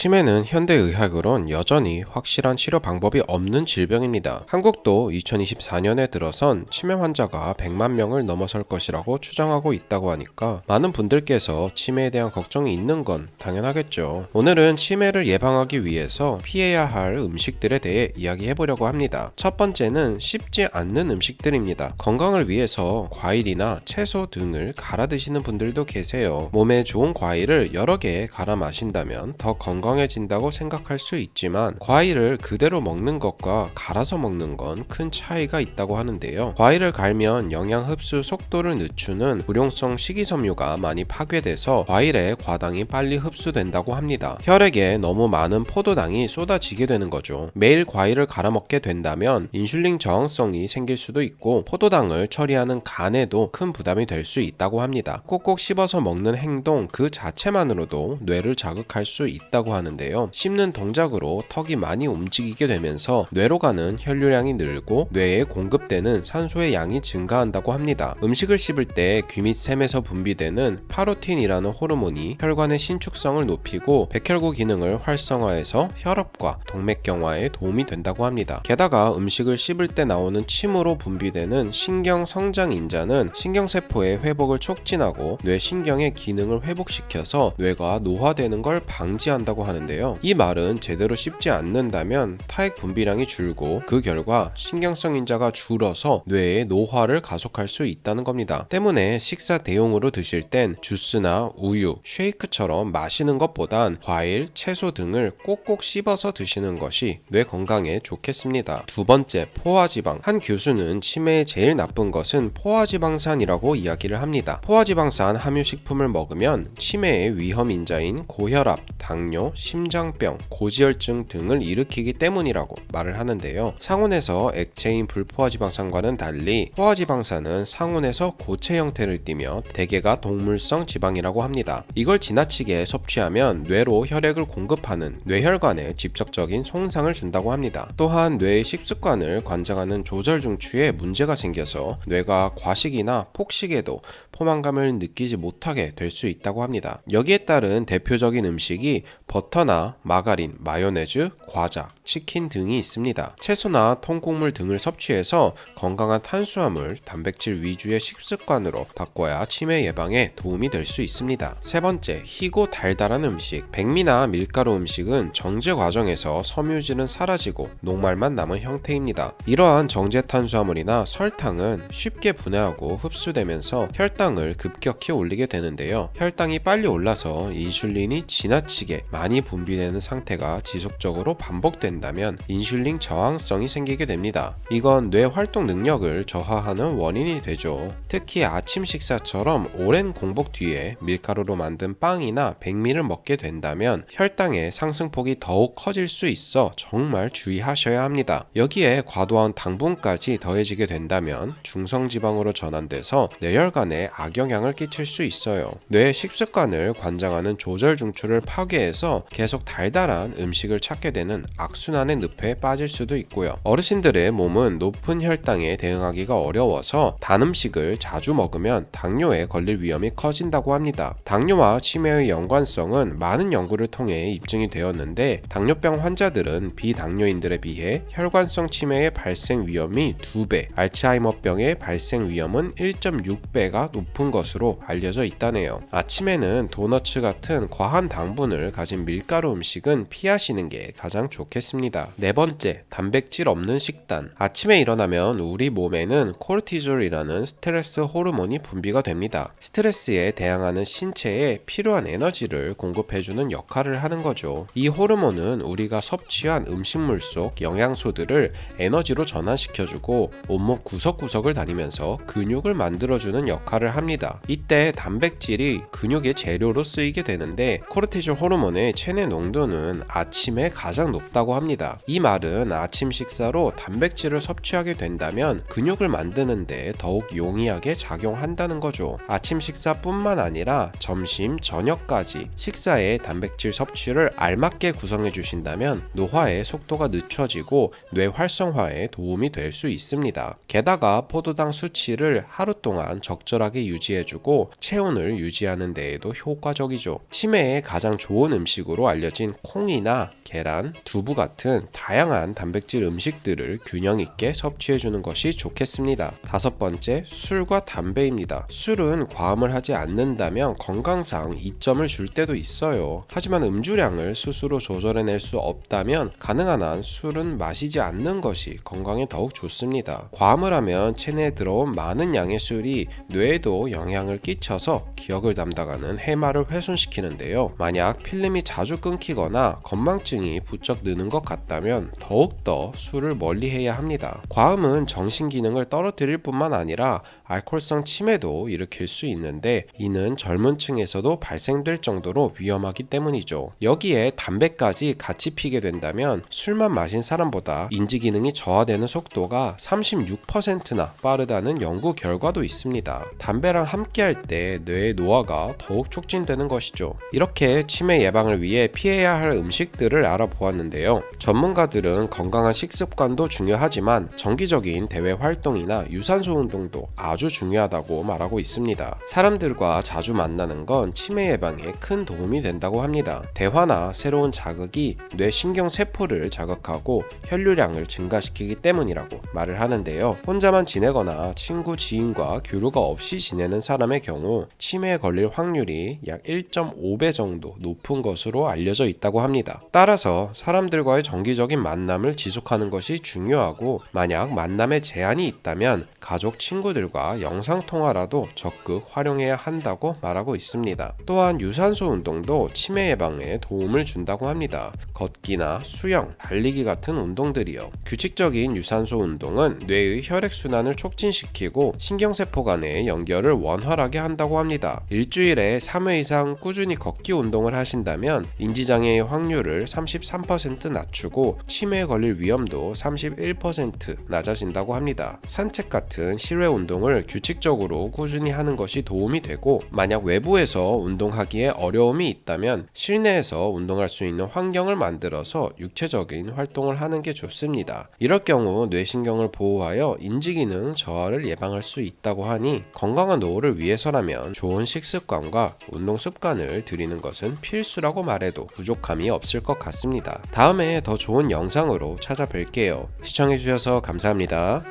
치매는 현대의학으론 여전히 확실한 치료 방법이 없는 질병입니다. 한국도 2024년에 들어선 치매 환자가 100만 명을 넘어설 것이라고 추정하고 있다고 하니까 많은 분들께서 치매에 대한 걱정이 있는 건 당연하겠죠. 오늘은 치매를 예방하기 위해서 피해야 할 음식들에 대해 이야기해보려고 합니다. 첫 번째는 씹지 않는 음식들입니다. 건강을 위해서 과일이나 채소 등을 갈아 드시는 분들도 계세요. 몸에 좋은 과일을 여러 개 갈아 마신다면 더 건강해진다고 생각할 수 있지만 과일을 그대로 먹는 것과 갈아서 먹는 건 큰 차이가 있다고 하는데요. 과일을 갈면 영양 흡수 속도를 늦추는 불용성 식이섬유가 많이 파괴돼서 과일의 과당이 빨리 흡수된다고 합니다. 혈액에 너무 많은 포도당이 쏟아지게 되는 거죠. 매일 과일을 갈아 먹게 된다면 인슐린 저항성이 생길 수도 있고 포도당을 처리하는 간에도 큰 부담이 될 수 있다고 합니다. 꼭꼭 씹어서 먹는 행동 그 자체만으로도 뇌를 자극할 수 있다고 하는데요. 씹는 동작으로 턱이 많이 움직이게 되면서 뇌로 가는 혈류량이 늘고 뇌에 공급되는 산소의 양이 증가한다고 합니다. 음식을 씹을 때 귀 및 샘에서 분비되는 파로틴이라는 호르몬이 혈관의 신축성을 높이고 백혈구 기능을 활성화해서 혈압과 동맥경화에 도움이 된다고 합니다. 게다가 음식을 씹을 때 나오는 침으로 분비되는 신경성장인자는 신경세포의 회복을 촉진하고 뇌신경의 기능을 회복시켜서 뇌가 노화되는 걸 방지한다고 하는데요. 이 말은 제대로 씹지 않는다면 타액 분비량이 줄고 그 결과 신경성인자가 줄어서 뇌의 노화를 가속할 수 있다는 겁니다. 때문에 식사 대용으로 드실 땐 주스나 우유, 쉐이크처럼 마시는 것보단 과일, 채소 등을 꼭꼭 씹어서 드시는 것이 뇌 건강에 좋겠습니다. 두 번째, 포화지방. 한 교수는 치매에 제일 나쁜 것은 포화지방산이라고 이야기를 합니다. 포화지방산 함유 식품을 먹으면 치매의 위험 인자인 고혈압, 당뇨, 심장병, 고지혈증 등을 일으키기 때문이라고 말을 하는데요. 상온에서 액체인 불포화지방산과는 달리 포화지방산은 상온에서 고체 형태를 띠며 대개가 동물성 지방이라고 합니다. 이걸 지나치게 섭취하면 뇌로 혈액을 공급하는 뇌혈관에 직접적인 손상을 준다고 합니다. 또한 뇌의 식습관을 관장하는 조절 중추에 문제가 생겨서 뇌가 과식이나 폭식에도 포만감을 느끼지 못하게 될 수 있다고 합니다. 여기에 따른 대표적인 음식이 버터나 마가린, 마요네즈, 과자, 치킨 등이 있습니다. 채소나 통곡물 등을 섭취해서 건강한 탄수화물, 단백질 위주의 식습관으로 바꿔야 치매 예방에 도움이 될 수 있습니다. 세 번째, 희고 달달한 음식. 백미나 밀가루 음식은 정제 과정에서 섬유질은 사라지고 녹말만 남은 형태입니다. 이러한 정제 탄수화물이나 설탕은 쉽게 분해하고 흡수되면서 혈당을 급격히 올리게 되는데요. 혈당이 빨리 올라서 인슐린이 지나치게 많이 분비되는 상태가 지속적으로 반복된다면 인슐린 저항성이 생기게 됩니다. 이건 뇌 활동 능력을 저하하는 원인이 되죠. 특히 아침 식사처럼 오랜 공복 뒤에 밀가루로 만든 빵이나 백미를 먹게 된다면 혈당의 상승폭이 더욱 커질 수 있어 정말 주의하셔야 합니다. 여기에 과도한 당분까지 더해지게 된다면 중성지방으로 전환돼서 뇌혈관에 악영향을 끼칠 수 있어요. 뇌의 식습관을 관장하는 조절 중추를 파괴해서 계속 달달한 음식을 찾게 되는 악순환의 늪에 빠질 수도 있고요. 어르신들의 몸은 높은 혈당에 대응하기가 어려워서 단 음식을 자주 먹으면 당뇨에 걸릴 위험이 커진다고 합니다. 당뇨와 치매의 연관성은 많은 연구를 통해 입증이 되었는데 당뇨병 환자들은 비당뇨인들에 비해 혈관성 치매의 발생 위험이 2배, 알츠하이머병의 발생 위험은 1.6배가 높은 것으로 알려져 있다네요. 아침에는 도너츠 같은 과한 당분을 가진 밀가루 음식은 피하시는 게 가장 좋겠습니다. 네 번째, 단백질 없는 식단. 아침에 일어나면 우리 몸에는 코르티졸이라는 스트레스 호르몬이 분비가 됩니다. 스트레스에 대항하는 신체에 필요한 에너지를 공급해주는 역할을 하는 거죠. 이 호르몬은 우리가 섭취한 음식물 속 영양소들을 에너지로 전환시켜주고 온몸 구석구석을 다니면서 근육을 만들어주는 역할을 합니다. 이때 단백질이 근육의 재료로 쓰이게 되는데 코르티졸 호르몬의 체내 농도는 아침에 가장 높다고 합니다. 합니다. 이 말은 아침 식사로 단백질을 섭취하게 된다면 근육을 만드는데 더욱 용이하게 작용한다는 거죠. 아침 식사뿐만 아니라 점심, 저녁까지 식사의 단백질 섭취를 알맞게 구성해 주신다면 노화의 속도가 늦춰지고 뇌 활성화에 도움이 될 수 있습니다. 게다가 포도당 수치를 하루 동안 적절하게 유지해주고 체온을 유지하는 데에도 효과적이죠. 치매에 가장 좋은 음식으로 알려진 콩이나 계란, 두부 같은 다양한 단백질 음식들을 균형 있게 섭취해주는 것이 좋겠습니다. 다섯 번째, 술과 담배입니다. 술은 과음을 하지 않는다면 건강상 이점을 줄 때도 있어요. 하지만 음주량을 스스로 조절해낼 수 없다면 가능한 한 술은 마시지 않는 것이 건강에 더욱 좋습니다. 과음을 하면 체내에 들어온 많은 양의 술이 뇌에도 영향을 끼쳐서 기억을 담당하는 해마를 훼손시키는데요. 만약 필름이 자주 끊기거나 건망증이 부쩍 느는 것 같다면 더욱더 술을 멀리해야 합니다. 과음은 정신기능을 떨어뜨릴 뿐만 아니라 알코올성 치매도 일으킬 수 있는데 이는 젊은 층에서도 발생될 정도로 위험하기 때문이죠. 여기에 담배까지 같이 피게 된다면 술만 마신 사람보다 인지기능이 저하되는 속도가 36%나 빠르다는 연구 결과도 있습니다. 담배랑 함께할 때 뇌의 노화가 더욱 촉진되는 것이죠. 이렇게 치매 예방을 위해 피해야 할 음식들을 알아보았는데요. 전문가들은 건강한 식습관도 중요하지만 정기적인 대외 활동이나 유산소 운동도 아주 중요하다고 말하고 있습니다. 사람들과 자주 만나는 건 치매 예방에 큰 도움이 된다고 합니다. 대화나 새로운 자극이 뇌 신경세포를 자극하고 혈류량을 증가시키기 때문이라고 말을 하는데요. 혼자만 지내거나 친구, 지인과 교류가 없이 지내는 사람의 경우 치매에 걸릴 확률이 약 1.5배 정도 높은 것으로 알려져 있다고 합니다. 따라서 사람들과의 정기적인 만남을 지속하는 것이 중요하고 만약 만남에 제한이 있다면 가족, 친구들과 영상통화라도 적극 활용해야 한다고 말하고 있습니다. 또한 유산소 운동도 치매 예방에 도움을 준다고 합니다. 걷기나 수영, 달리기 같은 운동들이요. 규칙적인 유산소 운동은 뇌의 혈액순환을 촉진시키고 신경세포 간의 연결을 원활하게 한다고 합니다. 일주일에 3회 이상 꾸준히 걷기 운동을 하신다면 인지장애의 확률을 33% 낮추고 치매에 걸릴 위험도 31% 낮아진다고 합니다. 산책 같은 실외 운동을 규칙적으로 꾸준히 하는 것이 도움이 되고 만약 외부에서 운동하기에 어려움이 있다면 실내에서 운동할 수 있는 환경을 만들어서 육체적인 활동을 하는 게 좋습니다. 이럴 경우 뇌신경을 보호하여 인지기능 저하를 예방할 수 있다고 하니 건강한 노후를 위해서라면 좋은 식습관과 운동 습관을 들이는 것은 필수라고 말해도 부족함이 없을 것 같습니다. 다음에 더 좋은 영상으로 찾아뵐게요. 시청해주셔서 감사합니다.